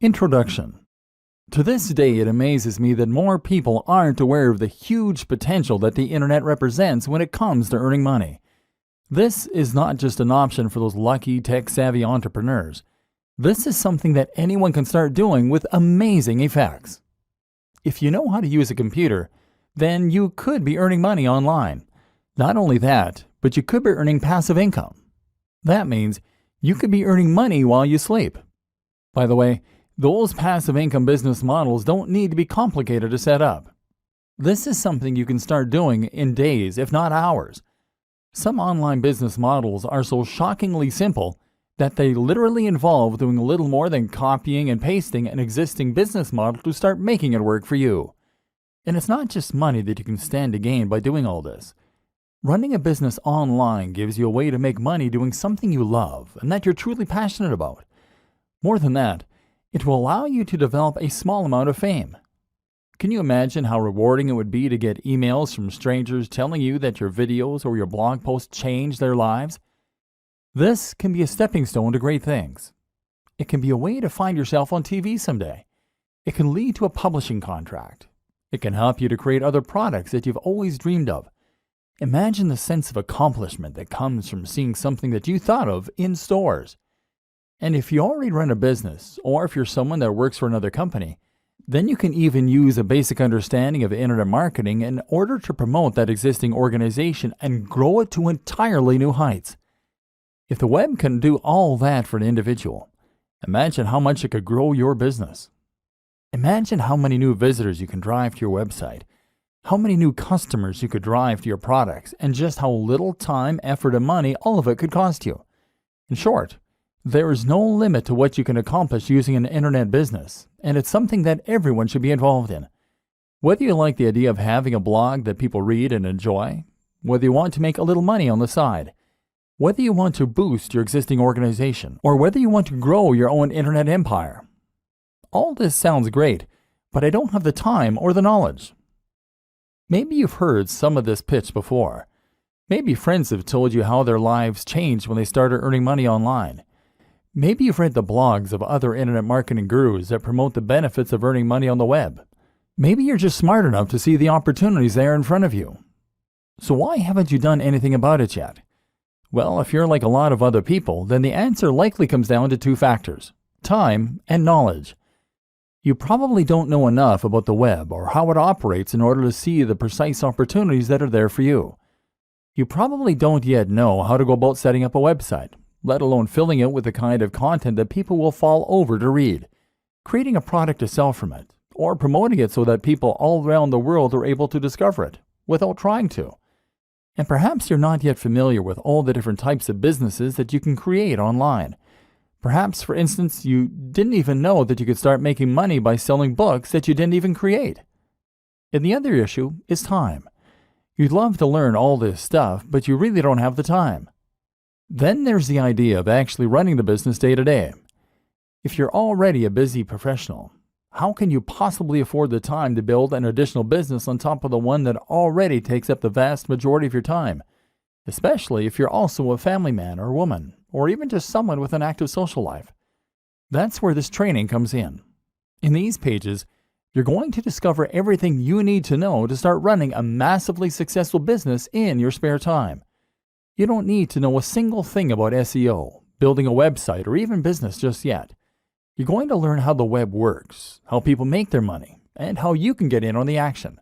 Introduction. To this day, it amazes me that more people aren't aware of the huge potential that the internet represents when it comes to earning money. This is not just an option for those lucky, tech-savvy entrepreneurs. This is something that anyone can start doing with amazing effects. If you know how to use a computer, then you could be earning money online. Not only that, but you could be earning passive income. That means you could be earning money while you sleep. By the way, those passive income business models don't need to be complicated to set up. This is something you can start doing in days, if not hours. Some online business models are so shockingly simple that they literally involve doing little more than copying and pasting an existing business model to start making it work for you. And it's not just money that you can stand to gain by doing all this. Running a business online gives you a way to make money doing something you love and that you're truly passionate about. More than that, it will allow you to develop a small amount of fame. Can you imagine how rewarding it would be to get emails from strangers telling you that your videos or your blog posts changed their lives? This can be a stepping stone to great things. It can be a way to find yourself on TV someday. It can lead to a publishing contract. It can help you to create other products that you've always dreamed of. Imagine the sense of accomplishment that comes from seeing something that you thought of in stores. And if you already run a business, or if you're someone that works for another company, then you can even use a basic understanding of internet marketing in order to promote that existing organization and grow it to entirely new heights. If the web can do all that for an individual, imagine how much it could grow your business. Imagine how many new visitors you can drive to your website, how many new customers you could drive to your products, and just how little time, effort, and money all of it could cost you. In short, there is no limit to what you can accomplish using an internet business, and it's something that everyone should be involved in. Whether you like the idea of having a blog that people read and enjoy, whether you want to make a little money on the side, whether you want to boost your existing organization, or whether you want to grow your own internet empire. All this sounds great, but I don't have the time or the knowledge. Maybe you've heard some of this pitch before. Maybe friends have told you how their lives changed when they started earning money online. Maybe you've read the blogs of other internet marketing gurus that promote the benefits of earning money on the web. Maybe you're just smart enough to see the opportunities there in front of you. So why haven't you done anything about it yet? Well, if you're like a lot of other people, then the answer likely comes down to two factors: time and knowledge. You probably don't know enough about the web or how it operates in order to see the precise opportunities that are there for you. You probably don't yet know how to go about setting up a website, let alone filling it with the kind of content that people will fall over to read, creating a product to sell from it, or promoting it so that people all around the world are able to discover it without trying to. And perhaps you're not yet familiar with all the different types of businesses that you can create online. Perhaps, for instance, you didn't even know that you could start making money by selling books that you didn't even create. And the other issue is time. You'd love to learn all this stuff, but you really don't have the time. Then there's the idea of actually running the business day to day. If you're already a busy professional, how can you possibly afford the time to build an additional business on top of the one that already takes up the vast majority of your time? Especially if you're also a family man or woman, or even just someone with an active social life. That's where this training comes in. In these pages, you're going to discover everything you need to know to start running a massively successful business in your spare time. You don't need to know a single thing about SEO, building a website, or even business just yet. You're going to learn how the web works, how people make their money, and how you can get in on the action.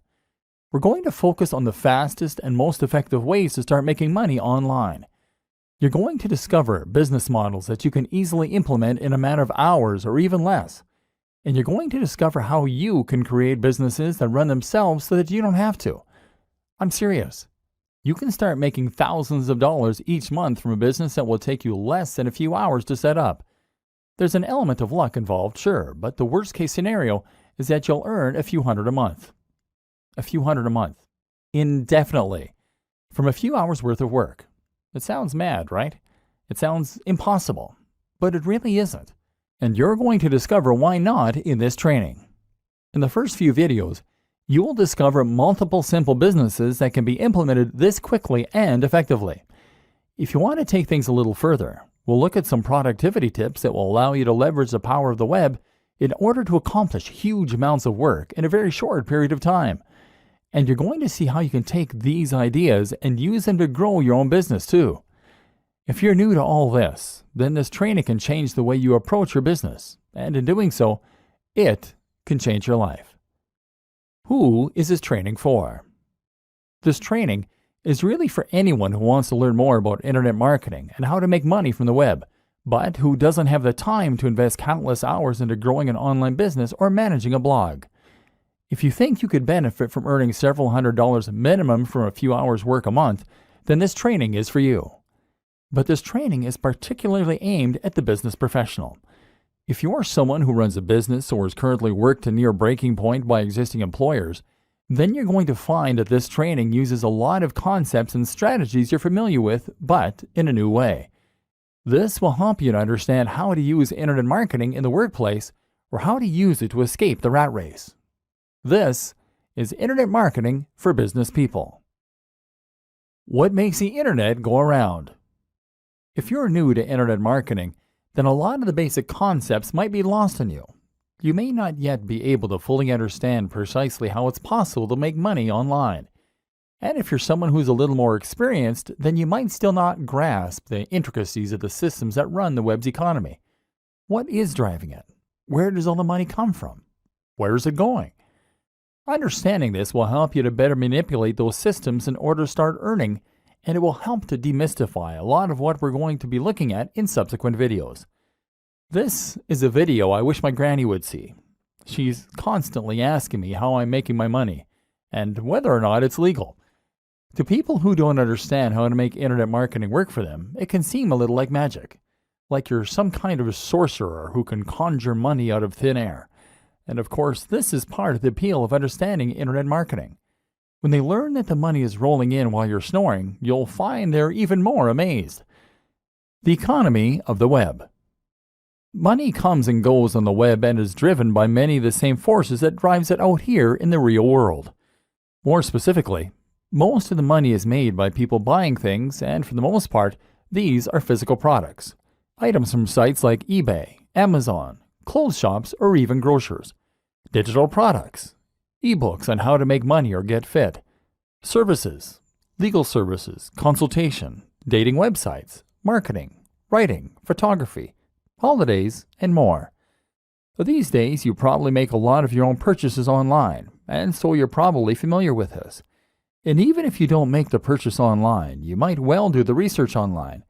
We're going to focus on the fastest and most effective ways to start making money online. You're going to discover business models that you can easily implement in a matter of hours or even less. And you're going to discover how you can create businesses that run themselves so that you don't have to. I'm serious. You can start making thousands of dollars each month from a business that will take you less than a few hours to set up. There's an element of luck involved, sure, but the worst case scenario is that you'll earn a few hundred a month. A few hundred a month. Indefinitely. From a few hours worth of work. It sounds mad, right? It sounds impossible. But it really isn't. And you're going to discover why not in this training. In the first few videos, you will discover multiple simple businesses that can be implemented this quickly and effectively. If you want to take things a little further, we'll look at some productivity tips that will allow you to leverage the power of the web in order to accomplish huge amounts of work in a very short period of time. And you're going to see how you can take these ideas and use them to grow your own business too. If you're new to all this, then this training can change the way you approach your business, and in doing so, it can change your life. Who is this training for? This training is really for anyone who wants to learn more about internet marketing and how to make money from the web, but who doesn't have the time to invest countless hours into growing an online business or managing a blog. If you think you could benefit from earning several $100s minimum from a few hours work a month, then this training is for you. But this training is particularly aimed at the business professional. If you are someone who runs a business or is currently worked to near breaking point by existing employers, then you're going to find that this training uses a lot of concepts and strategies you're familiar with, but in a new way. This will help you to understand how to use internet marketing in the workplace or how to use it to escape the rat race. This is Internet Marketing for Business People. What makes the internet go around? If you're new to internet marketing, then a lot of the basic concepts might be lost on you. You may not yet be able to fully understand precisely how it's possible to make money online. And if you're someone who's a little more experienced, then you might still not grasp the intricacies of the systems that run the web's economy. What is driving it? Where does all the money come from? Where is it going? Understanding this will help you to better manipulate those systems in order to start earning, and it will help to demystify a lot of what we're going to be looking at in subsequent videos. This is a video I wish my granny would see. She's constantly asking me how I'm making my money, and whether or not it's legal. To people who don't understand how to make internet marketing work for them, it can seem a little like magic. Like you're some kind of a sorcerer who can conjure money out of thin air. And of course, this is part of the appeal of understanding internet marketing. When they learn that the money is rolling in while you're snoring, you'll find they're even more amazed. The economy of the web. Money comes and goes on the web and is driven by many of the same forces that drives it out here in the real world. More specifically, most of the money is made by people buying things, and for the most part, these are physical products. Items from sites like eBay, Amazon, clothes shops, or even grocers. Digital products. Ebooks on how to make money or get fit. Services. Legal services, consultation, dating websites, marketing, writing, photography, holidays, and more. These days, you probably make a lot of your own purchases online, and so you're probably familiar with this. And even if you don't make the purchase online, you might well do the research online.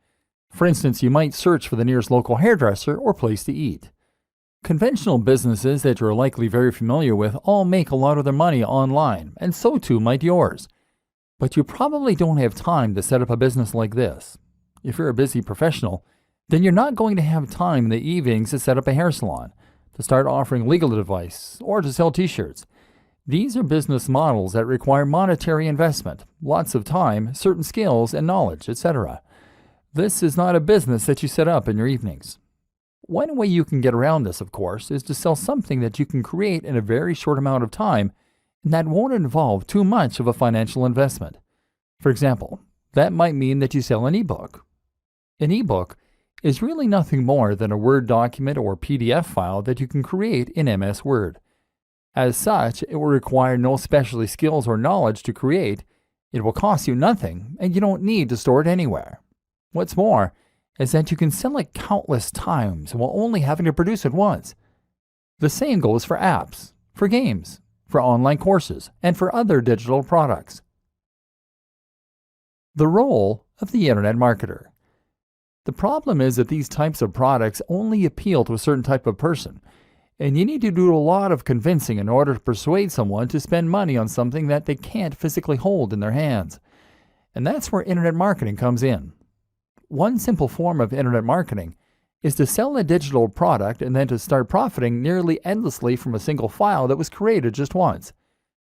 For instance, you might search for the nearest local hairdresser or place to eat. Conventional businesses that you're likely very familiar with all make a lot of their money online, and so too might yours. But you probably don't have time to set up a business like this. If you're a busy professional, then you're not going to have time in the evenings to set up a hair salon, to start offering legal advice, or to sell t-shirts. These are business models that require monetary investment, lots of time, certain skills and knowledge, etc. This is not a business that you set up in your evenings. One way you can get around this, of course, is to sell something that you can create in a very short amount of time and that won't involve too much of a financial investment. For example, that might mean that you sell an ebook. An ebook is really nothing more than a Word document or PDF file that you can create in MS Word. As such, it will require no specialty skills or knowledge to create, it will cost you nothing, and you don't need to store it anywhere. What's more, is that you can sell it countless times while only having to produce it once. The same goes for apps, for games, for online courses, and for other digital products. The role of the internet marketer. The problem is that these types of products only appeal to a certain type of person, and you need to do a lot of convincing in order to persuade someone to spend money on something that they can't physically hold in their hands. And that's where internet marketing comes in. One simple form of internet marketing is to sell a digital product and then to start profiting nearly endlessly from a single file that was created just once.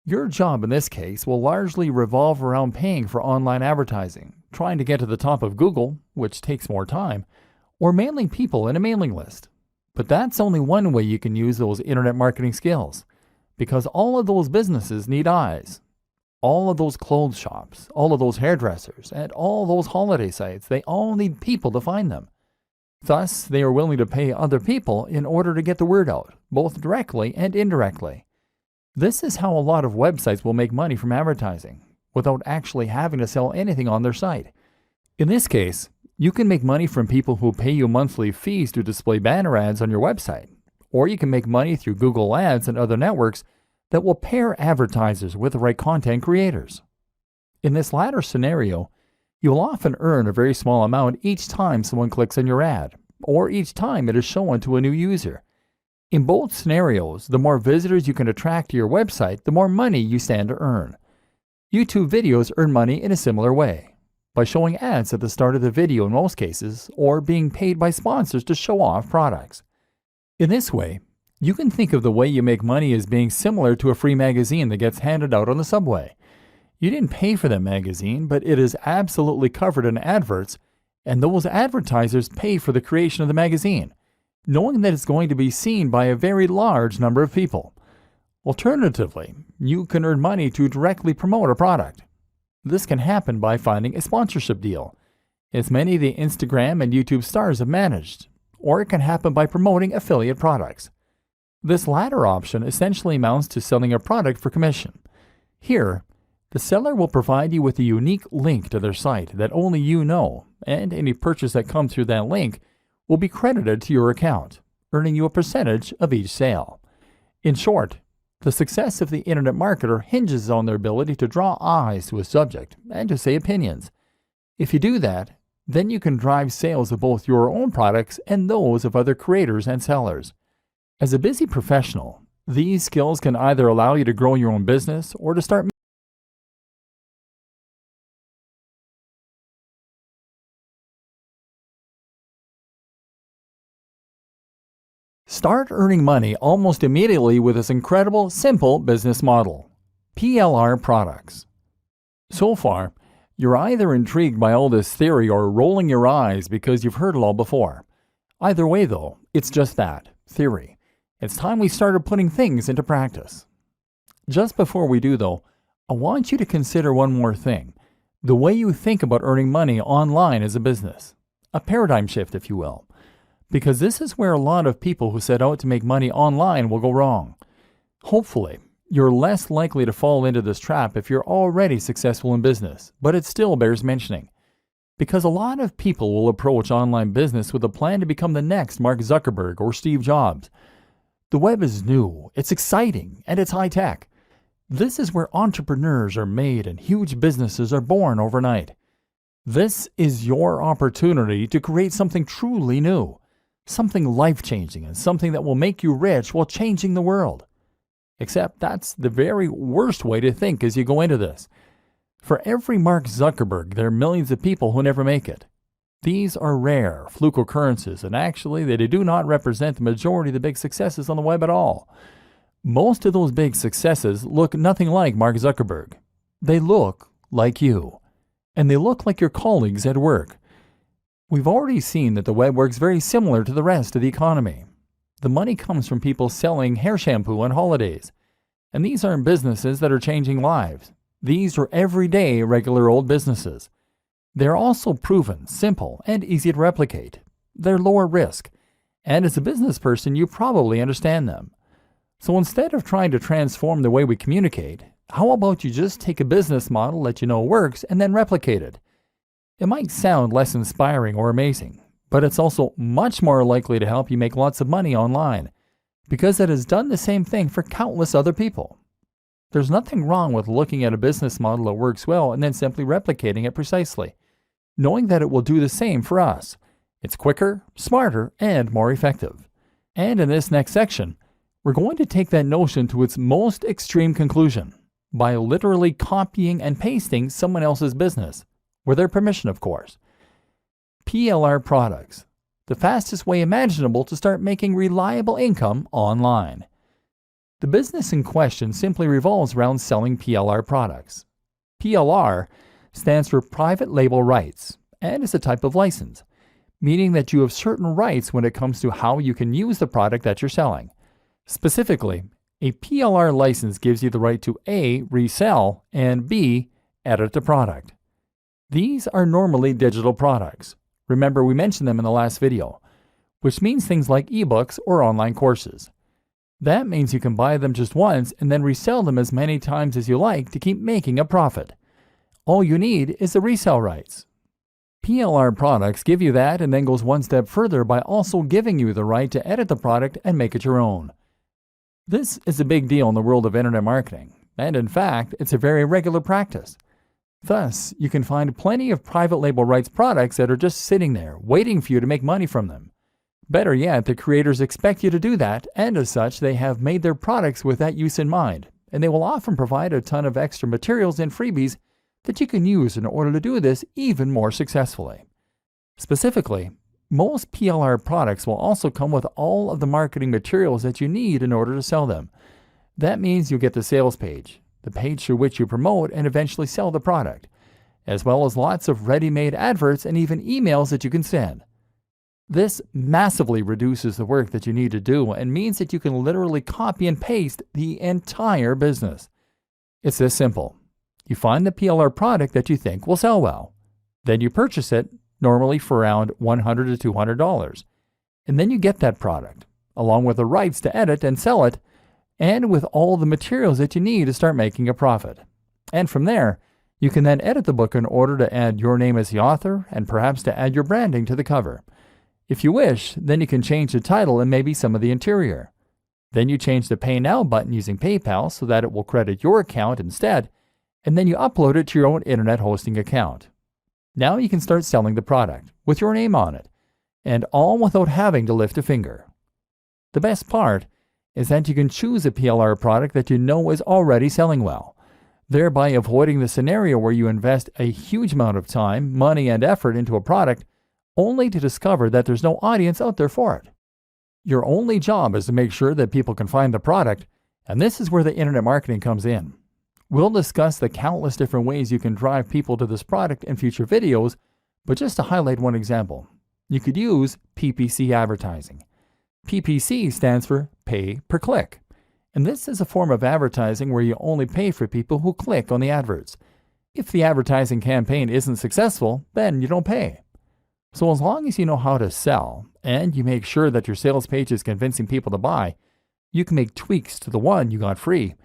Your job in this case will largely revolve around paying for online advertising, trying to get to the top of Google, which takes more time, or mailing people in a mailing list. But that's only one way you can use those internet marketing skills, because all of those businesses need eyes. All of those clothes shops, all of those hairdressers, and all those holiday sites, they all need people to find them. Thus, they are willing to pay other people in order to get the word out, both directly and indirectly. This is how a lot of websites will make money from advertising, without actually having to sell anything on their site. In this case, you can make money from people who pay you monthly fees to display banner ads on your website, or you can make money through Google Ads and other networks that will pair advertisers with the right content creators. In this latter scenario, you'll often earn a very small amount each time someone clicks on your ad, or each time it is shown to a new user. In both scenarios, the more visitors you can attract to your website, the more money you stand to earn. YouTube videos earn money in a similar way, by showing ads at the start of the video in most cases, or being paid by sponsors to show off products. In this way, you can think of the way you make money as being similar to a free magazine that gets handed out on the subway. You didn't pay for that magazine, but it is absolutely covered in adverts, and those advertisers pay for the creation of the magazine, knowing that it's going to be seen by a very large number of people. Alternatively, you can earn money to directly promote a product. This can happen by finding a sponsorship deal, as many of the Instagram and YouTube stars have managed, or it can happen by promoting affiliate products. This latter option essentially amounts to selling a product for commission. Here, the seller will provide you with a unique link to their site that only you know, and any purchase that comes through that link will be credited to your account, earning you a percentage of each sale. In short, the success of the internet marketer hinges on their ability to draw eyes to a subject and to say opinions. If you do that, then you can drive sales of both your own products and those of other creators and sellers. As a busy professional, these skills can either allow you to grow your own business or to start earning money almost immediately with this incredible, simple business model. PLR products. So far, you're either intrigued by all this theory or rolling your eyes because you've heard it all before. Either way though, it's just that, theory. It's time we started putting things into practice. Just before we do though, I want you to consider one more thing. The way you think about earning money online as a business. A paradigm shift, if you will. Because this is where a lot of people who set out to make money online will go wrong. Hopefully, you're less likely to fall into this trap if you're already successful in business, but it still bears mentioning. Because a lot of people will approach online business with a plan to become the next Mark Zuckerberg or Steve Jobs. The web is new, it's exciting, and it's high tech. This is where entrepreneurs are made and huge businesses are born overnight. This is your opportunity to create something truly new. Something life-changing and something that will make you rich while changing the world. Except that's the very worst way to think as you go into this. For every Mark Zuckerberg, there are millions of people who never make it. These are rare, fluke occurrences, and actually they do not represent the majority of the big successes on the web at all. Most of those big successes look nothing like Mark Zuckerberg. They look like you. And they look like your colleagues at work. We've already seen that the web works very similar to the rest of the economy. The money comes from people selling hair shampoo on holidays. And these aren't businesses that are changing lives. These are everyday, regular old businesses. They're also proven, simple, and easy to replicate. They're lower risk. And as a business person, you probably understand them. So instead of trying to transform the way we communicate, how about you just take a business model that you know works and then replicate it? It might sound less inspiring or amazing, but it's also much more likely to help you make lots of money online, because it has done the same thing for countless other people. There's nothing wrong with looking at a business model that works well and then simply replicating it precisely, knowing that it will do the same for us. It's quicker, smarter, and more effective. And in this next section, we're going to take that notion to its most extreme conclusion by literally copying and pasting someone else's business. With their permission, of course. PLR products, the fastest way imaginable to start making reliable income online. The business in question simply revolves around selling PLR products. PLR stands for Private Label Rights and is a type of license, meaning that you have certain rights when it comes to how you can use the product that you're selling. Specifically, a PLR license gives you the right to A. resell, and B. edit the product. These are normally digital products. Remember, we mentioned them in the last video. which means things like ebooks or online courses. That means you can buy them just once and then resell them as many times as you like to keep making a profit. All you need is the resale rights. PLR Products give you that and then goes one step further by also giving you the right to edit the product and make it your own. This is a big deal in the world of internet marketing, and in fact, it's a very regular practice. Thus, you can find plenty of private label rights products that are just sitting there, waiting for you to make money from them. Better yet, the creators expect you to do that, and as such, they have made their products with that use in mind, and they will often provide a ton of extra materials and freebies that you can use in order to do this even more successfully. Specifically, most PLR products will also come with all of the marketing materials that you need in order to sell them. That means you'll get the sales page, the page through which you promote and eventually sell the product, as well as lots of ready-made adverts and even emails that you can send. This massively reduces the work that you need to do and means that you can literally copy and paste the entire business. It's this simple. You find the PLR product that you think will sell well. Then you purchase it, normally for around $100 to $200. And then you get that product, along with the rights to edit and sell it, and with all the materials that you need to start making a profit. And from there, you can then edit the book in order to add your name as the author and perhaps to add your branding to the cover. If you wish, then you can change the title and maybe some of the interior. Then you change the Pay Now button using PayPal so that it will credit your account instead, and then you upload it to your own internet hosting account. Now you can start selling the product with your name on it, and all without having to lift a finger. The best part is that you can choose a PLR product that you know is already selling well, thereby avoiding the scenario where you invest a huge amount of time, money, and effort into a product only to discover that there's no audience out there for it. Your only job is to make sure that people can find the product, and this is where the internet marketing comes in. We'll discuss the countless different ways you can drive people to this product in future videos, but just to highlight one example, you could use PPC advertising. PPC stands for pay per click, and this is a form of advertising where you only pay for people who click on the adverts. If the advertising campaign isn't successful, then you don't pay. So as long as you know how to sell, and you make sure that your sales page is convincing people to buy, you can make tweaks to the one you got free.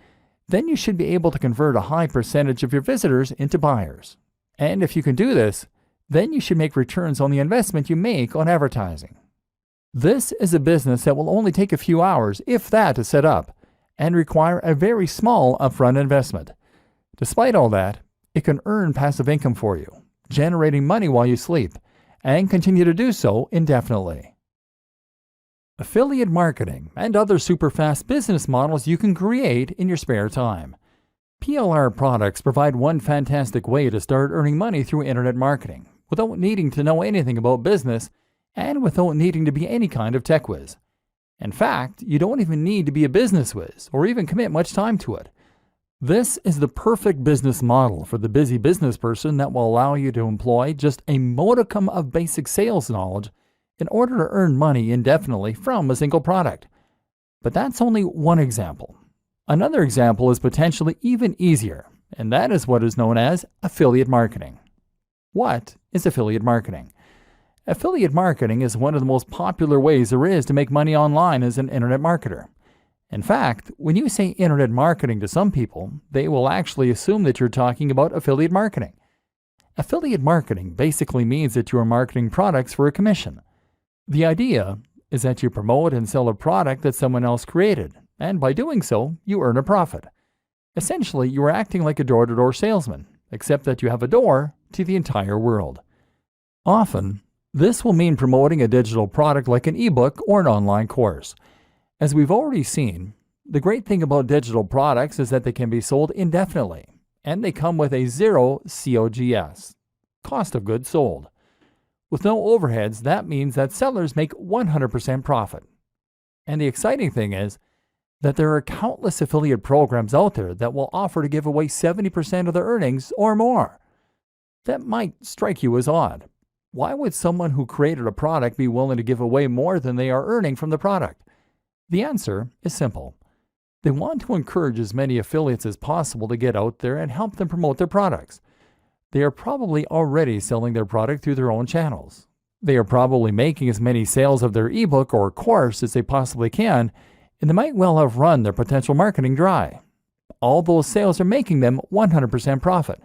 Then you should be able to convert a high percentage of your visitors into buyers. And if you can do this, then you should make returns on the investment you make on advertising. This is a business that will only take a few hours, if that, to set up, and require a very small upfront investment. Despite all that, it can earn passive income for you, generating money while you sleep, and continue to do so indefinitely. Affiliate marketing and other super fast business models you can create in your spare time. PLR Products provide one fantastic way to start earning money through internet marketing without needing to know anything about business and without needing to be any kind of tech whiz. In fact, you don't even need to be a business whiz or even commit much time to it. This is the perfect business model for the busy business person that will allow you to employ just a modicum of basic sales knowledge in order to earn money indefinitely from a single product. But that's only one example. Another example is potentially even easier, and that is what is known as affiliate marketing. What is affiliate marketing? Affiliate marketing is one of the most popular ways there is to make money online as an internet marketer. In fact, when you say internet marketing to some people, they will actually assume that you're talking about affiliate marketing. Affiliate marketing basically means that you are marketing products for a commission. The idea is that you promote and sell a product that someone else created, and by doing so, you earn a profit. Essentially, you are acting like a door-to-door salesman, except that you have a door to the entire world. Often, this will mean promoting a digital product like an ebook or an online course. As we've already seen, the great thing about digital products is that they can be sold indefinitely, and they come with a zero COGS, cost of goods sold. With no overheads, that means that sellers make 100% profit. And the exciting thing is that there are countless affiliate programs out there that will offer to give away 70% of their earnings or more. That might strike you as odd. Why would someone who created a product be willing to give away more than they are earning from the product? The answer is simple. They want to encourage as many affiliates as possible to get out there and help them promote their products. They are probably already selling their product through their own channels. They are probably making as many sales of their ebook or course as they possibly can, and they might well have run their potential marketing dry. All those sales are making them 100% profit.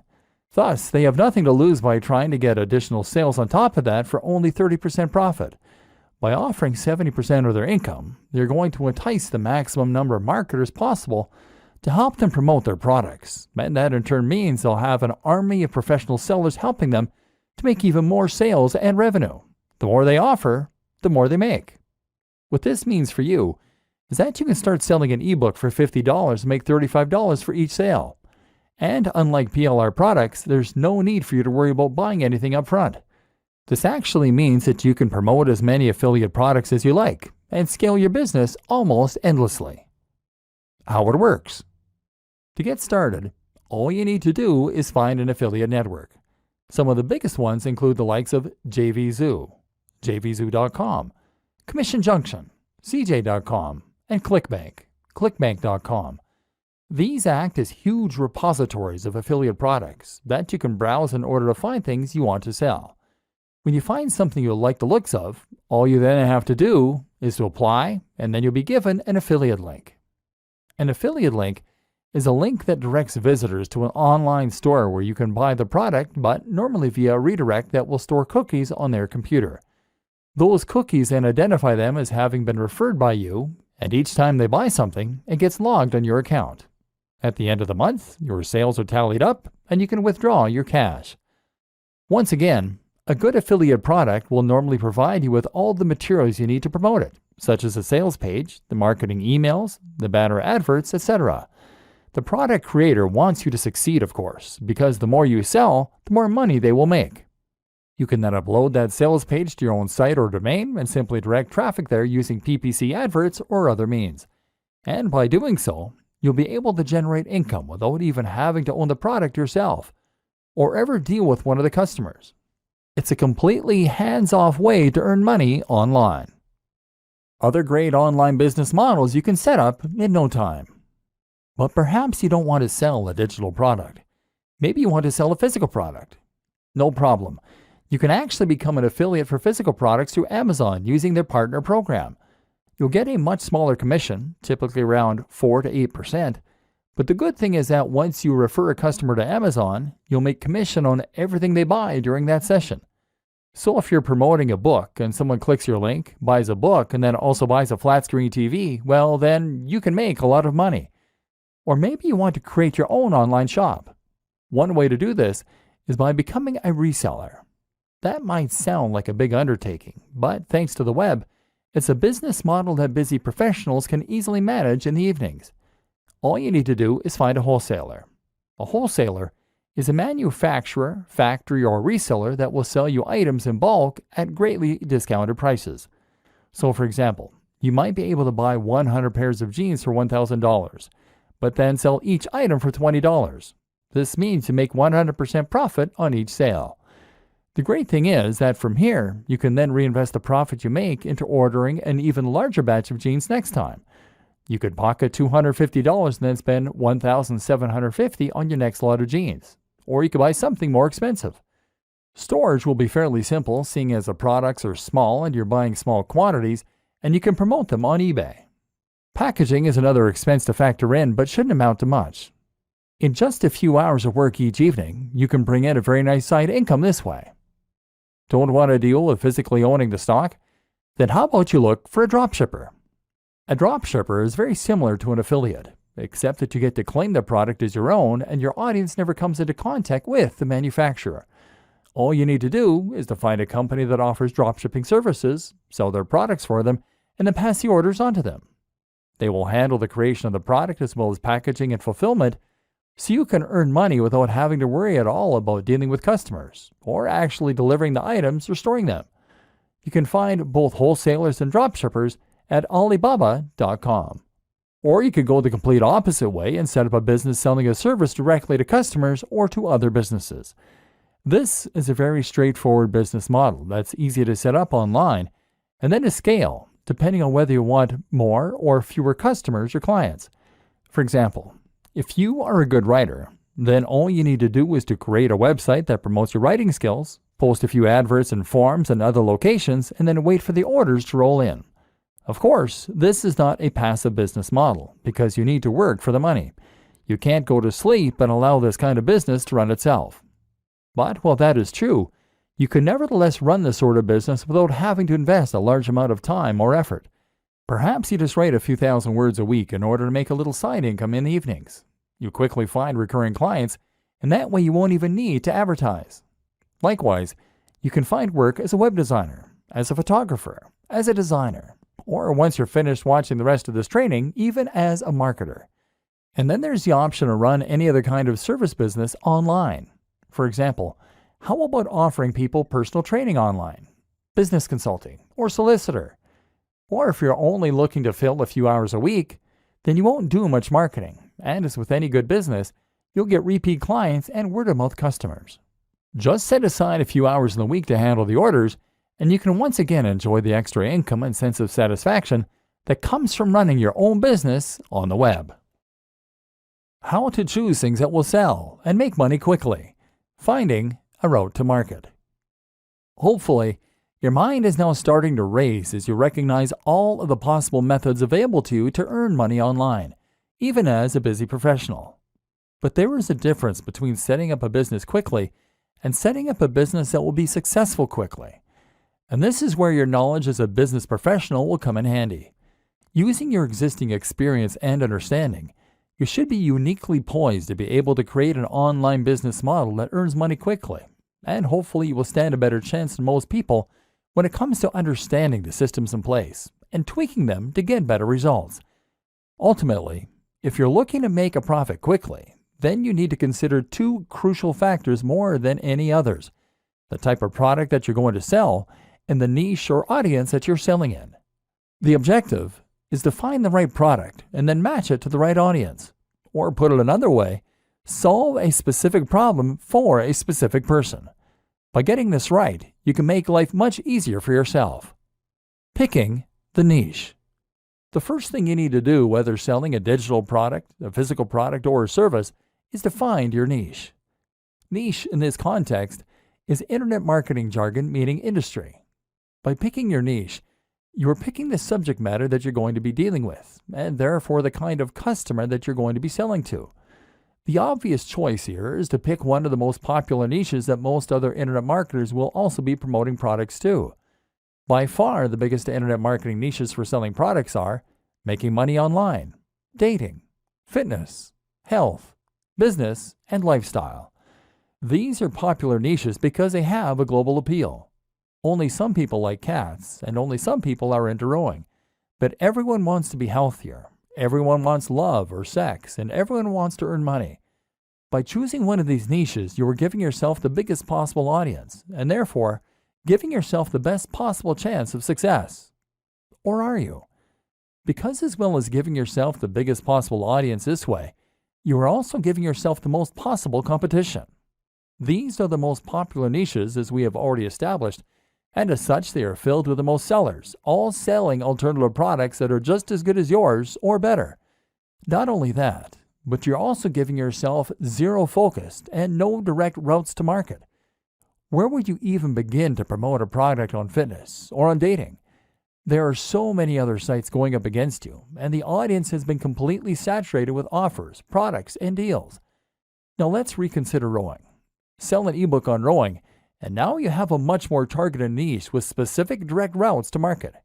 Thus, they have nothing to lose by trying to get additional sales on top of that for only 30% profit. By offering 70% of their income, they're going to entice the maximum number of marketers possible to help them promote their products, and that in turn means they'll have an army of professional sellers helping them to make even more sales and revenue. The more they offer, the more they make. What this means for you is that you can start selling an ebook for $50 and make $35 for each sale. And unlike PLR products, there's no need for you to worry about buying anything up front. This actually means that you can promote as many affiliate products as you like and scale your business almost endlessly. How it works. To get started, all you need to do is find an affiliate network. Some of the biggest ones include the likes of JVZoo, JVZoo.com, Commission Junction, CJ.com, and ClickBank, ClickBank.com. These act as huge repositories of affiliate products that you can browse in order to find things you want to sell. When you find something you like the looks of, all you then have to do is to apply, and then you'll be given an affiliate link. An affiliate link is a link that directs visitors to an online store where you can buy the product, but normally via a redirect that will store cookies on their computer. Those cookies then identify them as having been referred by you, and each time they buy something, it gets logged on your account. At the end of the month, your sales are tallied up, and you can withdraw your cash. Once again, a good affiliate product will normally provide you with all the materials you need to promote it, such as a sales page, the marketing emails, the banner adverts, etc. The product creator wants you to succeed, of course, because the more you sell, the more money they will make. You can then upload that sales page to your own site or domain and simply direct traffic there using PPC adverts or other means. And by doing so, you'll be able to generate income without even having to own the product yourself or ever deal with one of the customers. It's a completely hands-off way to earn money online. Other great online business models you can set up in no time. But perhaps you don't want to sell a digital product. Maybe you want to sell a physical product. No problem. You can actually become an affiliate for physical products through Amazon using their partner program. You'll get a much smaller commission, typically around 4 to 8%. But the good thing is that once you refer a customer to Amazon, you'll make commission on everything they buy during that session. So if you're promoting a book and someone clicks your link, buys a book, and then also buys a flat screen TV, well, then you can make a lot of money. Or maybe you want to create your own online shop. One way to do this is by becoming a reseller. That might sound like a big undertaking, but thanks to the web, it's a business model that busy professionals can easily manage in the evenings. All you need to do is find a wholesaler. A wholesaler is a manufacturer, factory, or reseller that will sell you items in bulk at greatly discounted prices. So for example, you might be able to buy 100 pairs of jeans for $1,000, but then sell each item for $20. This means you make 100% profit on each sale. The great thing is that from here, you can then reinvest the profit you make into ordering an even larger batch of jeans next time. You could pocket $250 and then spend $1,750 on your next lot of jeans. Or you could buy something more expensive. Storage will be fairly simple, seeing as the products are small and you're buying small quantities, and you can promote them on eBay. Packaging is another expense to factor in, but shouldn't amount to much. In just a few hours of work each evening, you can bring in a very nice side income this way. Don't want to deal with physically owning the stock? Then how about you look for a dropshipper? A dropshipper is very similar to an affiliate, except that you get to claim the product as your own and your audience never comes into contact with the manufacturer. All you need to do is to find a company that offers dropshipping services, sell their products for them, and then pass the orders on to them. They will handle the creation of the product as well as packaging and fulfillment, so you can earn money without having to worry at all about dealing with customers or actually delivering the items or storing them. You can find both wholesalers and dropshippers at Alibaba.com. Or you could go the complete opposite way and set up a business selling a service directly to customers or to other businesses. This is a very straightforward business model that's easy to set up online and then to scale, depending on whether you want more or fewer customers or clients. For example, if you are a good writer, then all you need to do is to create a website that promotes your writing skills, Post a few adverts in forums and other locations, and then wait for the orders to roll in. Of course, this is not a passive business model because you need to work for the money. You can't go to sleep and allow this kind of business to run itself. But while that is true, you can nevertheless run this sort of business without having to invest a large amount of time or effort. Perhaps you just write a few thousand words a week in order to make a little side income in the evenings. You quickly find recurring clients, and that way you won't even need to advertise. Likewise, you can find work as a web designer, as a photographer, as a designer, or once you're finished watching the rest of this training, even as a marketer. And then there's the option to run any other kind of service business online. For example, how about offering people personal training online, business consulting, or solicitor? Or if you're only looking to fill a few hours a week, then you won't do much marketing, and as with any good business, you'll get repeat clients and word-of-mouth customers. Just set aside a few hours in the week to handle the orders, and you can once again enjoy the extra income and sense of satisfaction that comes from running your own business on the web. How to choose things that will sell and make money quickly. Finding a route to market. Hopefully, your mind is now starting to race as you recognize all of the possible methods available to you to earn money online, even as a busy professional. But there is a difference between setting up a business quickly and setting up a business that will be successful quickly. And this is where your knowledge as a business professional will come in handy. Using your existing experience and understanding, you should be uniquely poised to be able to create an online business model that earns money quickly, and hopefully you will stand a better chance than most people when it comes to understanding the systems in place and tweaking them to get better results. Ultimately, if you're looking to make a profit quickly, then you need to consider two crucial factors more than any others: the type of product that you're going to sell and the niche or audience that you're selling in. The objective is to find the right product and then match it to the right audience. Or put it another way, solve a specific problem for a specific person. By getting this right, you can make life much easier for yourself. Picking the niche. The first thing you need to do, whether selling a digital product, a physical product, or a service, is to find your niche. Niche in this context is internet marketing jargon meaning industry. By picking your niche, you are picking the subject matter that you're going to be dealing with, and therefore the kind of customer that you're going to be selling to. The obvious choice here is to pick one of the most popular niches that most other internet marketers will also be promoting products to. By far, the biggest internet marketing niches for selling products are making money online, dating, fitness, health, business, and lifestyle. These are popular niches because they have a global appeal. Only some people like cats, and only some people are into rowing. But everyone wants to be healthier. Everyone wants love or sex, and everyone wants to earn money. By choosing one of these niches, you are giving yourself the biggest possible audience, and therefore, giving yourself the best possible chance of success. Or are you? Because as well as giving yourself the biggest possible audience this way, you are also giving yourself the most possible competition. These are the most popular niches, as we have already established, and as such they are filled with the most sellers, all selling alternative products that are just as good as yours or better. Not only that, but you're also giving yourself zero focused and no direct routes to market. Where would you even begin to promote a product on fitness or on dating? There are so many other sites going up against you, and the audience has been completely saturated with offers, products, and deals. Now let's reconsider rowing. Sell an ebook on rowing, and now you have a much more targeted niche with specific direct routes to market.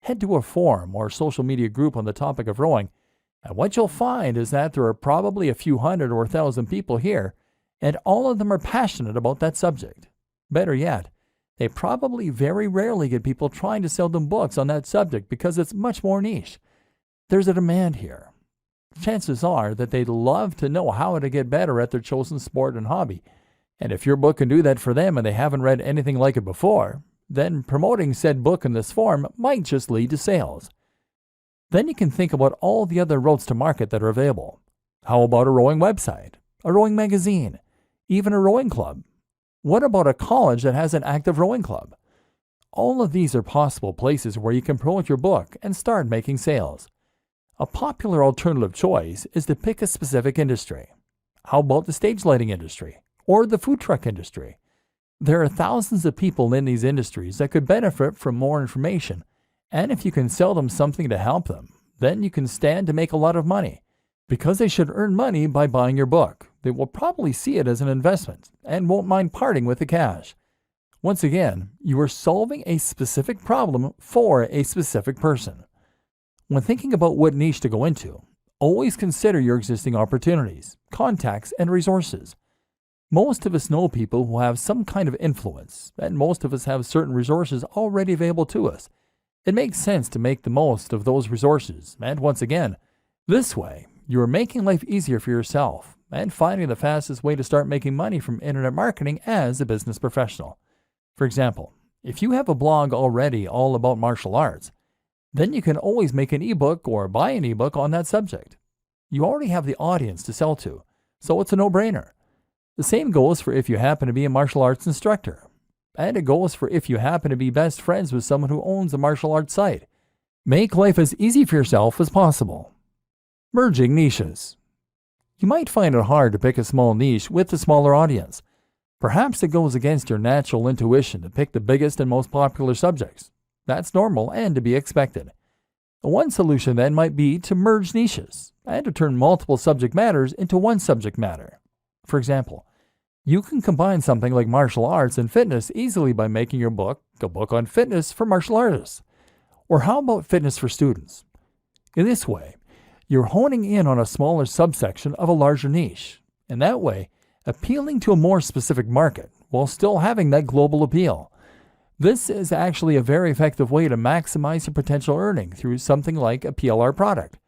Head to a forum or social media group on the topic of rowing, and what you'll find is that there are probably a few hundred or 1,000 people here, and all of them are passionate about that subject. Better yet, they probably very rarely get people trying to sell them books on that subject because it's much more niche. There's a demand here. Chances are that they'd love to know how to get better at their chosen sport and hobby. And if your book can do that for them and they haven't read anything like it before, then promoting said book in this form might just lead to sales. Then you can think about all the other routes to market that are available. How about a rowing website, a rowing magazine, even a rowing club? What about a college that has an active rowing club? All of these are possible places where you can promote your book and start making sales. A popular alternative choice is to pick a specific industry. How about the stage lighting industry? Or the food truck industry? There are thousands of people in these industries that could benefit from more information, and if you can sell them something to help them, then you can stand to make a lot of money. Because they should earn money by buying your book, they will probably see it as an investment and won't mind parting with the cash. Once again, you are solving a specific problem for a specific person. When thinking about what niche to go into, always consider your existing opportunities, contacts, and resources. Most of us know people who have some kind of influence, and most of us have certain resources already available to us. It makes sense to make the most of those resources, and once again, this way, you are making life easier for yourself and finding the fastest way to start making money from internet marketing as a business professional. For example, if you have a blog already all about martial arts, then you can always make an ebook or buy an ebook on that subject. You already have the audience to sell to, so it's a no-brainer. The same goes for if you happen to be a martial arts instructor. And it goes for if you happen to be best friends with someone who owns a martial arts site. Make life as easy for yourself as possible. Merging niches. You might find it hard to pick a small niche with a smaller audience. Perhaps it goes against your natural intuition to pick the biggest and most popular subjects. That's normal and to be expected. One solution then might be to merge niches and to turn multiple subject matters into one subject matter. For example, you can combine something like martial arts and fitness easily by making your book a book on fitness for martial artists. Or how about fitness for students? In this way, you're honing in on a smaller subsection of a larger niche, and that way, appealing to a more specific market while still having that global appeal. This is actually a very effective way to maximize your potential earning through something like a PLR product.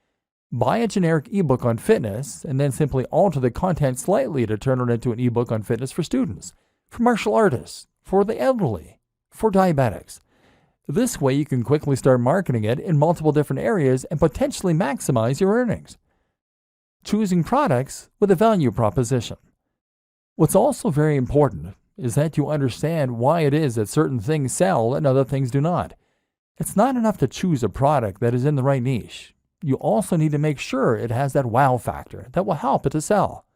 Buy a generic ebook on fitness and then simply alter the content slightly to turn it into an ebook on fitness for students, for martial artists, for the elderly, for diabetics. This way you can quickly start marketing it in multiple different areas and potentially maximize your earnings. Choosing products with a value proposition. What's also very important is that you understand why it is that certain things sell and other things do not. It's not enough to choose a product that is in the right niche. You also need to make sure it has that wow factor that will help it to sell.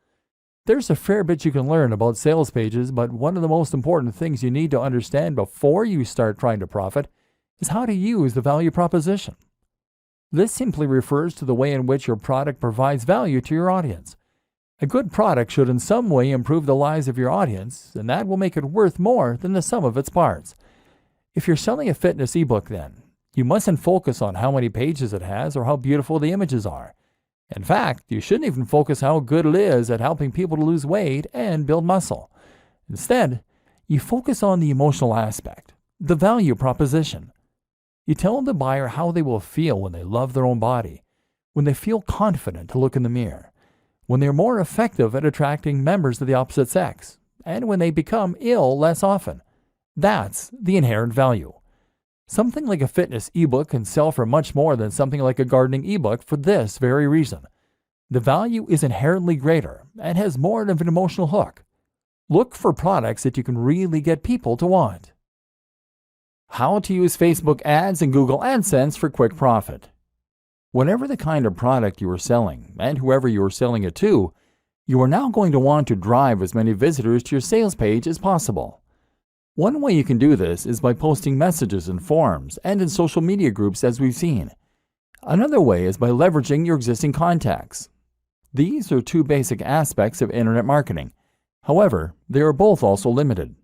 There's a fair bit you can learn about sales pages, but one of the most important things you need to understand before you start trying to profit is how to use the value proposition. This simply refers to the way in which your product provides value to your audience. A good product should in some way improve the lives of your audience, and that will make it worth more than the sum of its parts. If you're selling a fitness ebook then, you mustn't focus on how many pages it has or how beautiful the images are. In fact, you shouldn't even focus how good it is at helping people to lose weight and build muscle. Instead, you focus on the emotional aspect, the value proposition. You tell the buyer how they will feel when they love their own body, when they feel confident to look in the mirror, when they're more effective at attracting members of the opposite sex, and when they become ill less often. That's the inherent value. Something like a fitness ebook can sell for much more than something like a gardening ebook for this very reason. The value is inherently greater and has more of an emotional hook. Look for products that you can really get people to want. How to use Facebook ads and Google AdSense for quick profit. Whatever the kind of product you are selling and whoever you are selling it to, you are now going to want to drive as many visitors to your sales page as possible. One way you can do this is by posting messages in forums and in social media groups as we've seen. Another way is by leveraging your existing contacts. These are two basic aspects of internet marketing. However, they are both also limited.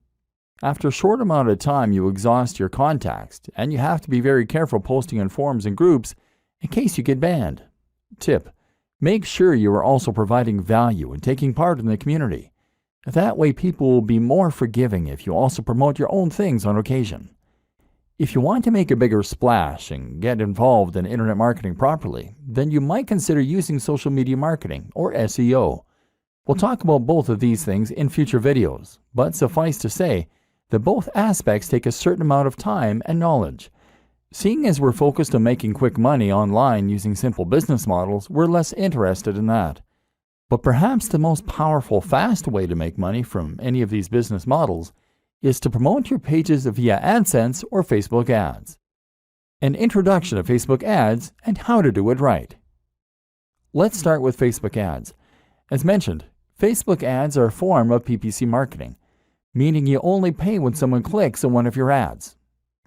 After a short amount of time you exhaust your contacts, and you have to be very careful posting in forums and groups in case you get banned. Tip: make sure you are also providing value and taking part in the community. That way people will be more forgiving if you also promote your own things on occasion. If you want to make a bigger splash and get involved in internet marketing properly, then you might consider using social media marketing, or SEO. We'll talk about both of these things in future videos, but suffice to say that both aspects take a certain amount of time and knowledge. Seeing as we're focused on making quick money online using simple business models, we're less interested in that. But perhaps the most powerful, fast way to make money from any of these business models is to promote your pages via AdSense or Facebook ads. An introduction to Facebook ads and how to do it right. Let's start with Facebook ads. As mentioned, Facebook ads are a form of PPC marketing. meaning you only pay when someone clicks on one of your ads.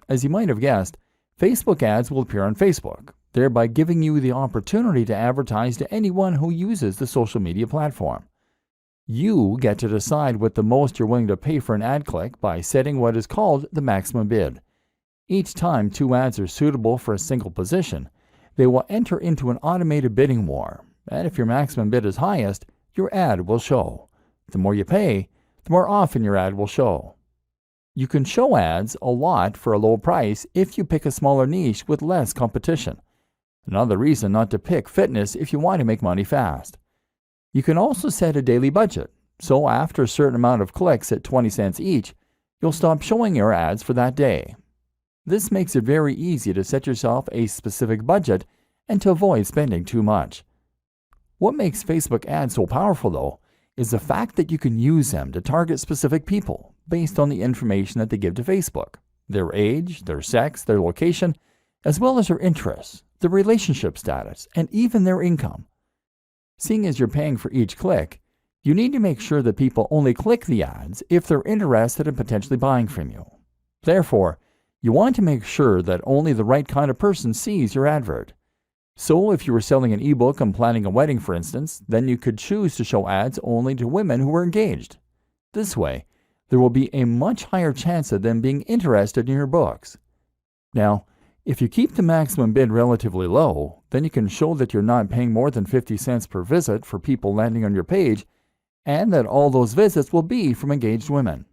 As you might have guessed, Facebook ads will appear on Facebook, thereby giving you the opportunity to advertise to anyone who uses the social media platform. You get to decide what the most you're willing to pay for an ad click by setting what is called the maximum bid. Each time two ads are suitable for a single position, they will enter into an automated bidding war, and if your maximum bid is highest, your ad will show. The more you pay, the more often your ad will show. You can show ads a lot for a low price if you pick a smaller niche with less competition. Another reason not to pick fitness if you want to make money fast. You can also set a daily budget, so after a certain amount of clicks at 20 cents each, you'll stop showing your ads for that day. This makes it very easy to set yourself a specific budget and to avoid spending too much. What makes Facebook ads so powerful, though, is the fact that you can use them to target specific people based on the information that they give to Facebook, their age, their sex, their location, as well as their interests, their relationship status, and even their income. Seeing as you're paying for each click, you need to make sure that people only click the ads if they're interested in potentially buying from you. Therefore, you want to make sure that only the right kind of person sees your advert. So if you were selling an ebook and planning a wedding, for instance, then you could choose to show ads only to women who are engaged. This way, there will be a much higher chance of them being interested in your books. Now, if you keep the maximum bid relatively low, then you can show that you're not paying more than 50 cents per visit for people landing on your page, and that all those visits will be from engaged women.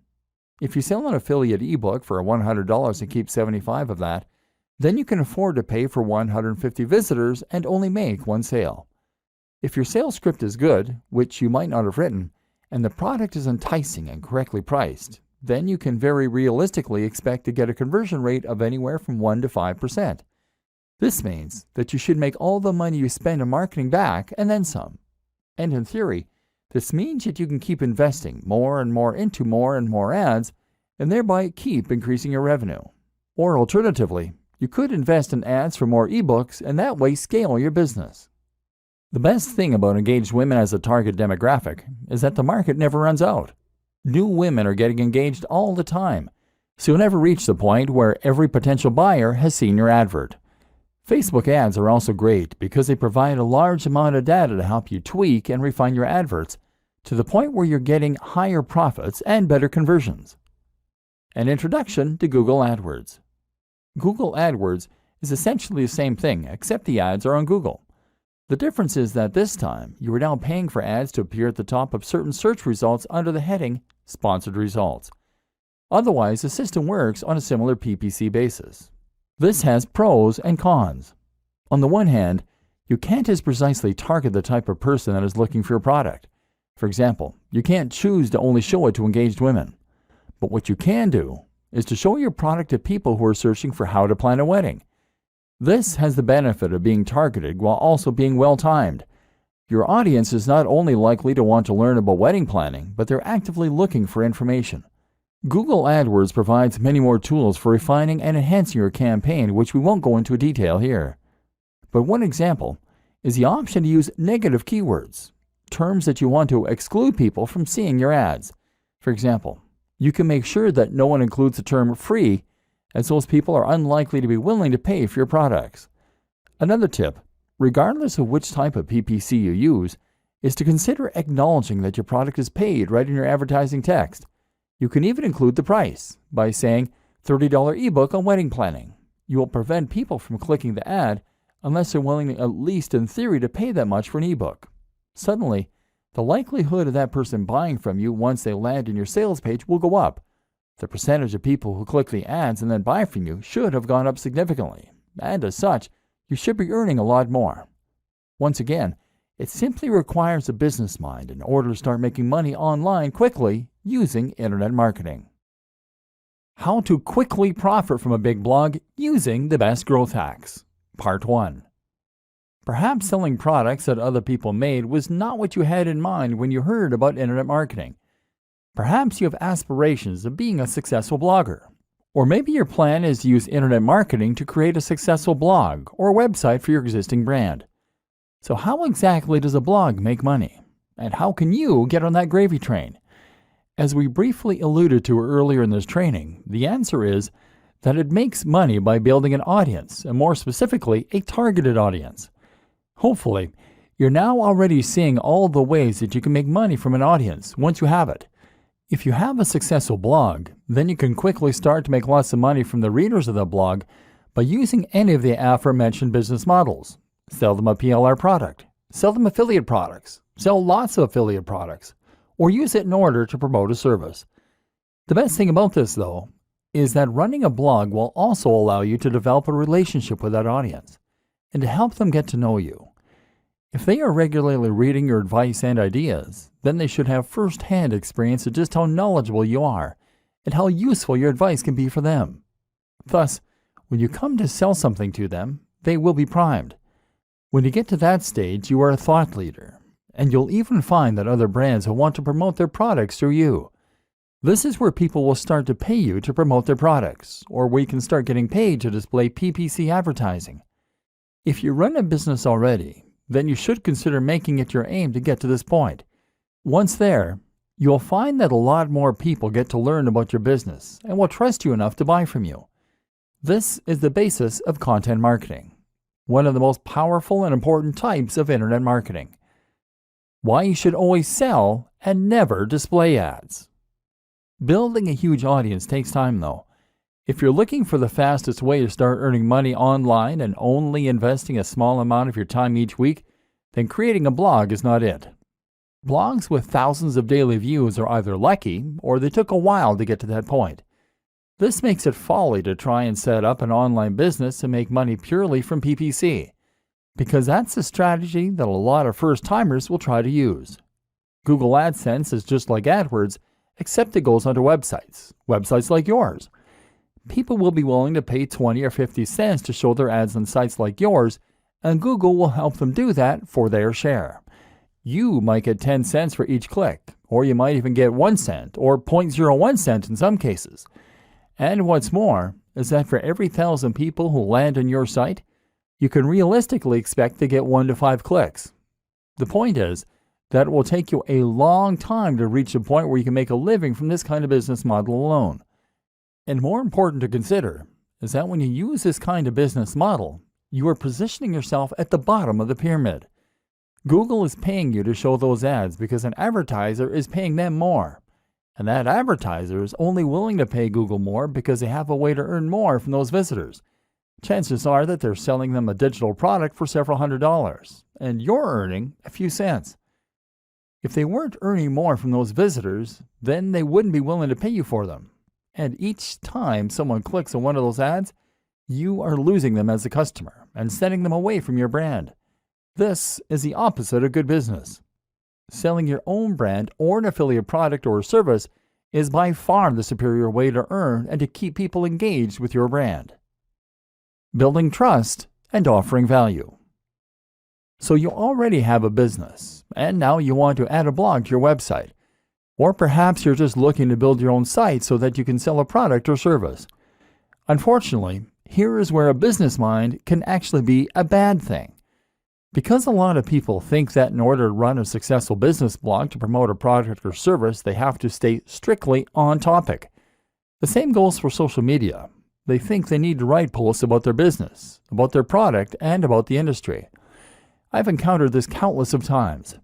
If you sell an affiliate ebook for $100 and keep 75 of that, then you can afford to pay for 150 visitors and only make one sale. If your sales script is good, which you might not have written, and the product is enticing and correctly priced, then you can very realistically expect to get a conversion rate of anywhere from 1 to 5%. This means that you should make all the money you spend on marketing back and then some. And in theory, this means that you can keep investing more and more into more and more ads, and thereby keep increasing your revenue. Or alternatively, you could invest in ads for more ebooks and that way scale your business. The best thing about engaged women as a target demographic is that the market never runs out. New women are getting engaged all the time, so you'll never reach the point where every potential buyer has seen your advert. Facebook ads are also great because they provide a large amount of data to help you tweak and refine your adverts to the point where you're getting higher profits and better conversions. An introduction to Google AdWords. Google AdWords is essentially the same thing, except the ads are on Google. The difference is that this time, you are now paying for ads to appear at the top of certain search results under the heading Sponsored Results. Otherwise, the system works on a similar PPC basis. This has pros and cons. On the one hand, you can't as precisely target the type of person that is looking for your product. For example, you can't choose to only show it to engaged women. But what you can do is to show your product to people who are searching for how to plan a wedding. This has the benefit of being targeted while also being well-timed. Your audience is not only likely to want to learn about wedding planning, but they're actively looking for information. Google AdWords provides many more tools for refining and enhancing your campaign, which we won't go into detail here. But one example is the option to use negative keywords, terms that you want to exclude people from seeing your ads. For example, you can make sure that no one includes the term free, as those people are unlikely to be willing to pay for your products. Another tip, regardless of which type of PPC you use, is to consider acknowledging that your product is paid right in your advertising text. You can even include the price by saying $30 ebook on wedding planning. You will prevent people from clicking the ad unless they're willing, at least in theory, to pay that much for an ebook. Suddenly, the likelihood of that person buying from you once they land in your sales page will go up. The percentage of people who click the ads and then buy from you should have gone up significantly, and as such, you should be earning a lot more. Once again, it simply requires a business mind in order to start making money online quickly using internet marketing. How to quickly profit from a big blog using the best growth hacks. Part 1. Perhaps selling products that other people made was not what you had in mind when you heard about internet marketing. Perhaps you have aspirations of being a successful blogger. Or maybe your plan is to use internet marketing to create a successful blog or website for your existing brand. So how exactly does a blog make money? And how can you get on that gravy train? As we briefly alluded to earlier in this training, the answer is that it makes money by building an audience, and more specifically, a targeted audience. Hopefully, you're now already seeing all the ways that you can make money from an audience once you have it. If you have a successful blog, then you can quickly start to make lots of money from the readers of the blog by using any of the aforementioned business models. Sell them a PLR product, sell them affiliate products, sell lots of affiliate products, or use it in order to promote a service. The best thing about this, though, is that running a blog will also allow you to develop a relationship with that audience and to help them get to know you. If they are regularly reading your advice and ideas, then they should have first-hand experience of just how knowledgeable you are and how useful your advice can be for them. Thus, when you come to sell something to them, they will be primed. When you get to that stage, you are a thought leader, and you'll even find that other brands will want to promote their products through you. This is where people will start to pay you to promote their products, or where you can start getting paid to display PPC advertising. If you run a business already, then you should consider making it your aim to get to this point. Once there, you'll find that a lot more people get to learn about your business and will trust you enough to buy from you. This is the basis of content marketing, one of the most powerful and important types of internet marketing. Why you should always sell and never display ads. Building a huge audience takes time, though. If you're looking for the fastest way to start earning money online and only investing a small amount of your time each week, then creating a blog is not it. Blogs with thousands of daily views are either lucky or they took a while to get to that point. This makes it folly to try and set up an online business and make money purely from PPC, because that's a strategy that a lot of first-timers will try to use. Google AdSense is just like AdWords, except it goes onto websites like yours. People will be willing to pay 20 or 50 cents to show their ads on sites like yours, and Google will help them do that for their share. You might get 10 cents for each click, or you might even get 1 cent or 0.01 cent in some cases. And what's more is that for every 1,000 people who land on your site, you can realistically expect to get 1 to 5 clicks. The point is that it will take you a long time to reach a point where you can make a living from this kind of business model alone. And more important to consider is that when you use this kind of business model, you are positioning yourself at the bottom of the pyramid. Google is paying you to show those ads because an advertiser is paying them more. And that advertiser is only willing to pay Google more because they have a way to earn more from those visitors. Chances are that they're selling them a digital product for several $100s, and you're earning a few cents. If they weren't earning more from those visitors, then they wouldn't be willing to pay you for them. And each time someone clicks on one of those ads, you are losing them as a customer and sending them away from your brand. This is the opposite of good business. Selling your own brand or an affiliate product or service is by far the superior way to earn and to keep people engaged with your brand. Building trust and offering value. So you already have a business, and now you want to add a blog to your website. Or perhaps you're just looking to build your own site so that you can sell a product or service. Unfortunately, here is where a business mind can actually be a bad thing. Because a lot of people think that in order to run a successful business blog to promote a product or service, they have to stay strictly on topic. The same goes for social media. They think they need to write posts about their business, about their product, and about the industry. I've encountered this countless of times.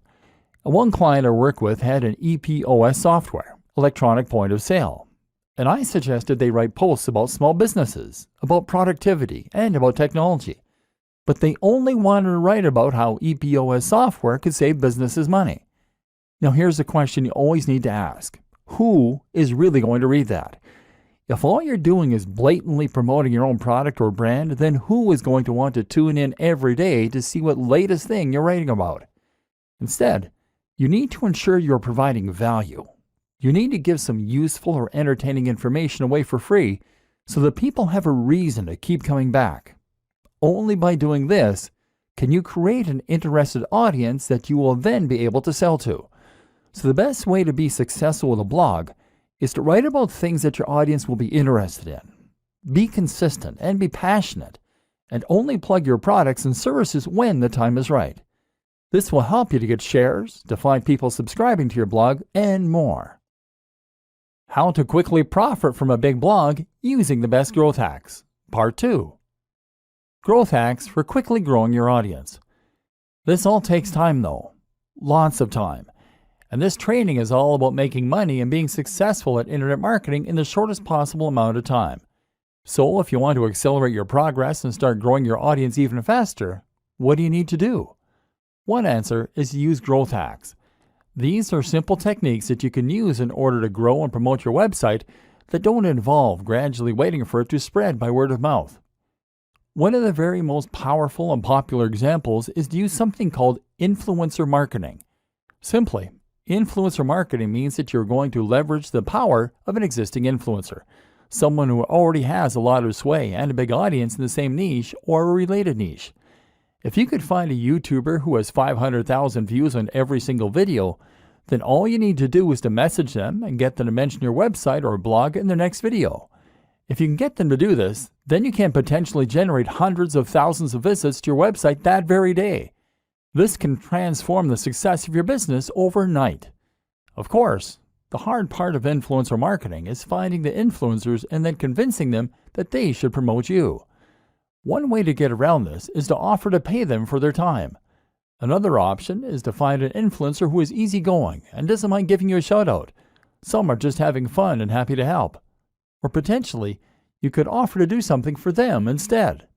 One client I work with had an EPOS software, electronic point of sale, and I suggested they write posts about small businesses, about productivity, and about technology. But they only wanted to write about how EPOS software could save businesses money. Now here's a question you always need to ask. Who is really going to read that? If all you're doing is blatantly promoting your own product or brand, then who is going to want to tune in every day to see what latest thing you're writing about? Instead, you need to ensure you're providing value. You need to give some useful or entertaining information away for free so that people have a reason to keep coming back. Only by doing this can you create an interested audience that you will then be able to sell to. So the best way to be successful with a blog is to write about things that your audience will be interested in. Be consistent and be passionate, and only plug your products and services when the time is right. This will help you to get shares, to find people subscribing to your blog, and more. How to quickly profit from a big blog using the best growth hacks. Part 2. Growth hacks for quickly growing your audience. This all takes time though. Lots of time. And this training is all about making money and being successful at internet marketing in the shortest possible amount of time. So if you want to accelerate your progress and start growing your audience even faster, what do you need to do? One answer is to use growth hacks. These are simple techniques that you can use in order to grow and promote your website that don't involve gradually waiting for it to spread by word of mouth. One of the very most powerful and popular examples is to use something called influencer marketing. Simply, influencer marketing means that you're going to leverage the power of an existing influencer, someone who already has a lot of sway and a big audience in the same niche or a related niche. If you could find a YouTuber who has 500,000 views on every single video, then all you need to do is to message them and get them to mention your website or blog in their next video. If you can get them to do this, then you can potentially generate hundreds of thousands of visits to your website that very day. This can transform the success of your business overnight. Of course, the hard part of influencer marketing is finding the influencers and then convincing them that they should promote you. One way to get around this is to offer to pay them for their time. Another option is to find an influencer who is easygoing and doesn't mind giving you a shout out. Some are just having fun and happy to help. Or potentially, you could offer to do something for them instead.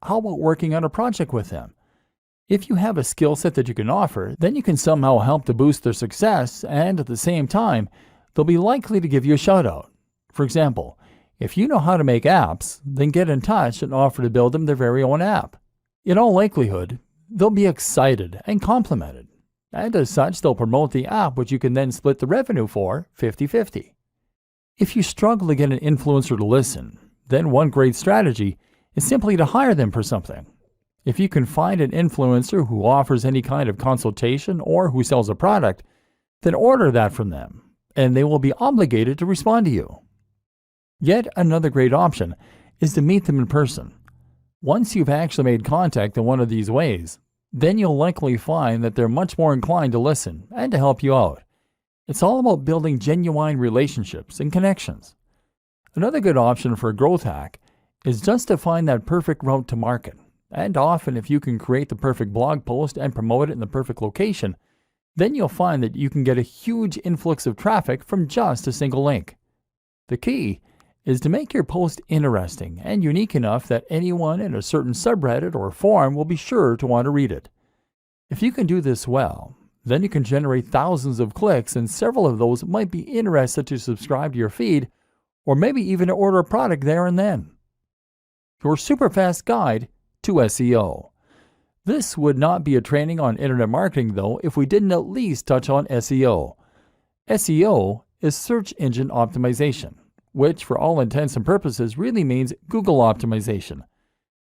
How about working on a project with them? If you have a skill set that you can offer, then you can somehow help to boost their success, and at the same time, they'll be likely to give you a shout out. For example, if you know how to make apps, then get in touch and offer to build them their very own app. In all likelihood, they'll be excited and complimented, and as such, they'll promote the app, which you can then split the revenue for 50-50. If you struggle to get an influencer to listen, then one great strategy is simply to hire them for something. If you can find an influencer who offers any kind of consultation or who sells a product, then order that from them, and they will be obligated to respond to you. Yet another great option is to meet them in person. Once you've actually made contact in one of these ways, then you'll likely find that they're much more inclined to listen and to help you out. It's all about building genuine relationships and connections. Another good option for a growth hack is just to find that perfect route to market. And often, if you can create the perfect blog post and promote it in the perfect location, then you'll find that you can get a huge influx of traffic from just a single link. The key is to make your post interesting and unique enough that anyone in a certain subreddit or forum will be sure to want to read it. If you can do this well, then you can generate thousands of clicks, and several of those might be interested to subscribe to your feed or maybe even to order a product there and then. Your super fast guide to SEO. This would not be a training on internet marketing though if we didn't at least touch on SEO. SEO is search engine optimization, which for all intents and purposes really means Google optimization.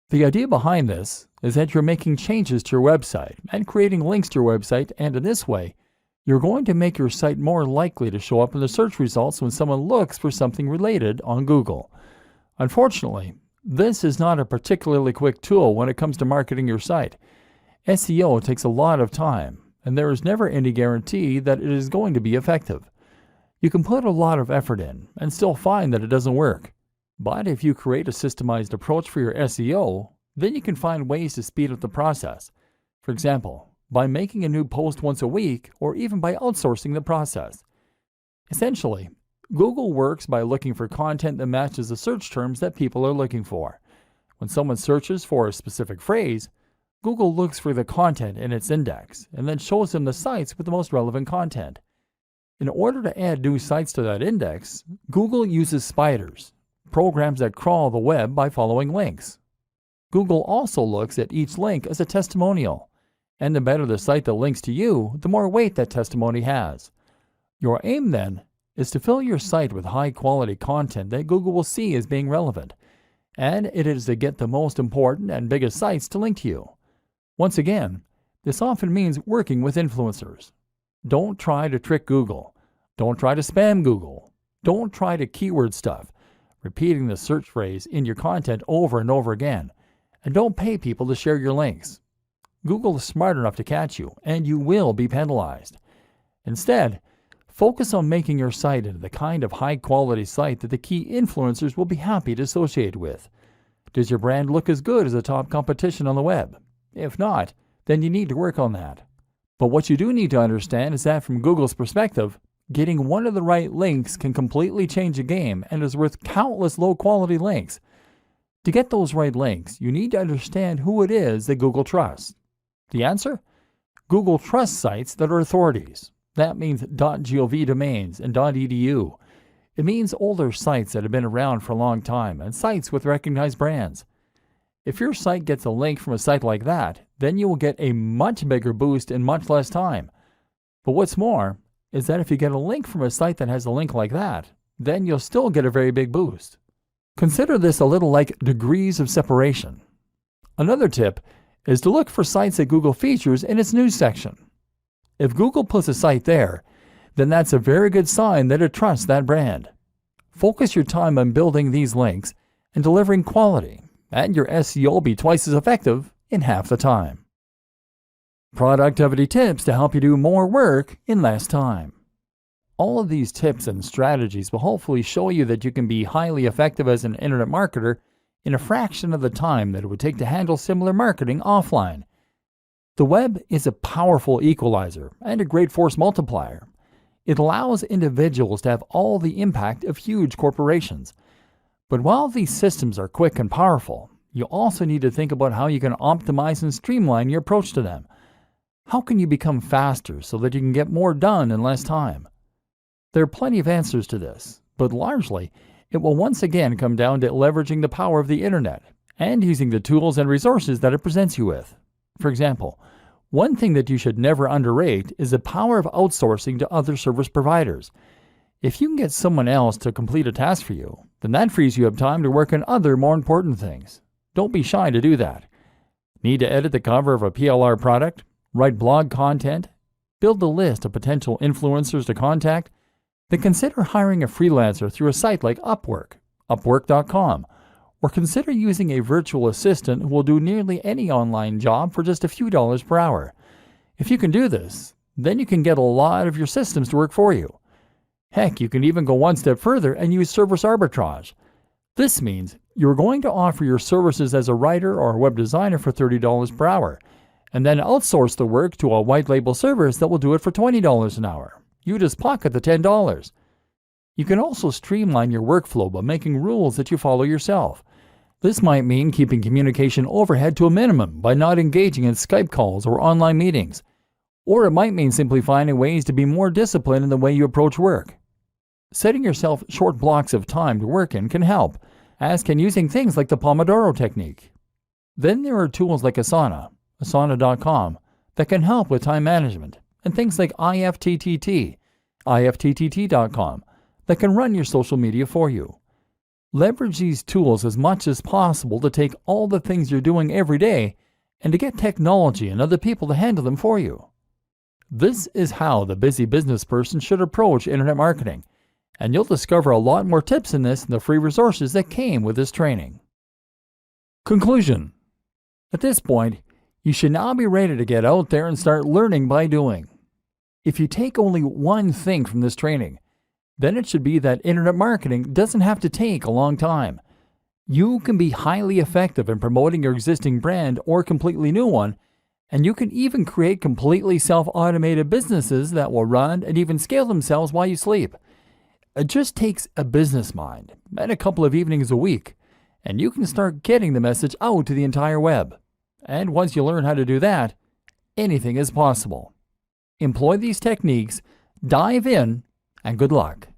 The idea behind this is that you're making changes to your website and creating links to your website, and in this way, you're going to make your site more likely to show up in the search results when someone looks for something related on Google. Unfortunately, this is not a particularly quick tool when it comes to marketing your site. SEO takes a lot of time, and there is never any guarantee that it is going to be effective. You can put a lot of effort in and still find that it doesn't work. But if you create a systemized approach for your SEO, then you can find ways to speed up the process. For example, by making a new post once a week or even by outsourcing the process. Essentially, Google works by looking for content that matches the search terms that people are looking for. When someone searches for a specific phrase, Google looks for the content in its index and then shows them the sites with the most relevant content. In order to add new sites to that index, Google uses spiders, programs that crawl the web by following links. Google also looks at each link as a testimonial, and the better the site that links to you, the more weight that testimony has. Your aim then is to fill your site with high-quality content that Google will see as being relevant, and it is to get the most important and biggest sites to link to you. Once again, this often means working with influencers. Don't try to trick Google. Don't try to spam Google. Don't try to keyword stuff, repeating the search phrase in your content over and over again. And don't pay people to share your links. Google is smart enough to catch you, and you will be penalized. Instead, Focus on making your site into the kind of high-quality site that the key influencers will be happy to associate with. Does your brand look as good as the top competition on the web? If not, then you need to work on that. But what you do need to understand is that from Google's perspective, getting one of the right links can completely change the game and is worth countless low-quality links. To get those right links, you need to understand who it is that Google trusts. The answer? Google trusts sites that are authorities. That means .gov domains and .edu. It means older sites that have been around for a long time and sites with recognized brands. If your site gets a link from a site like that, then you will get a much bigger boost in much less time. But what's more is that if you get a link from a site that has a link like that, then you'll still get a very big boost. Consider this a little like degrees of separation. Another tip is to look for sites that Google features in its news section. If Google puts a site there, then that's a very good sign that it trusts that brand. Focus your time on building these links and delivering quality, and your SEO will be twice as effective in half the time. Productivity tips to help you do more work in less time. All of these tips and strategies will hopefully show you that you can be highly effective as an internet marketer in a fraction of the time that it would take to handle similar marketing offline. The web is a powerful equalizer and a great force multiplier. It allows individuals to have all the impact of huge corporations. But while these systems are quick and powerful, you also need to think about how you can optimize and streamline your approach to them. How can you become faster so that you can get more done in less time? There are plenty of answers to this, but largely, it will once again come down to leveraging the power of the internet and using the tools and resources that it presents you with. For example, one thing that you should never underrate is the power of outsourcing to other service providers. If you can get someone else to complete a task for you, then that frees you up time to work on other more important things. Don't be shy to do that. Need to edit the cover of a PLR product? Write blog content? Build a list of potential influencers to contact? Then consider hiring a freelancer through a site like Upwork, Upwork.com, or consider using a virtual assistant who will do nearly any online job for just a few dollars per hour. If you can do this, then you can get a lot of your systems to work for you. Heck, you can even go one step further and use service arbitrage. This means you're going to offer your services as a writer or a web designer for $30 per hour, and then outsource the work to a white label service that will do it for $20 an hour. You just pocket the $10. You can also streamline your workflow by making rules that you follow yourself. This might mean keeping communication overhead to a minimum by not engaging in Skype calls or online meetings. Or it might mean simply finding ways to be more disciplined in the way you approach work. Setting yourself short blocks of time to work in can help, as can using things like the Pomodoro technique. Then there are tools like Asana, Asana.com, that can help with time management, and things like IFTTT, IFTTT.com, that can run your social media for you. Leverage these tools as much as possible to take all the things you're doing every day and to get technology and other people to handle them for you. This is how the busy business person should approach internet marketing, and you'll discover a lot more tips in this in the free resources that came with this training. Conclusion. At this point, you should now be ready to get out there and start learning by doing. If you take only one thing from this training, then it should be that internet marketing doesn't have to take a long time. You can be highly effective in promoting your existing brand or completely new one, and you can even create completely self-automated businesses that will run and even scale themselves while you sleep. It just takes a business mind and a couple of evenings a week, and you can start getting the message out to the entire web. And once you learn how to do that, anything is possible. Employ these techniques, dive in, and good luck.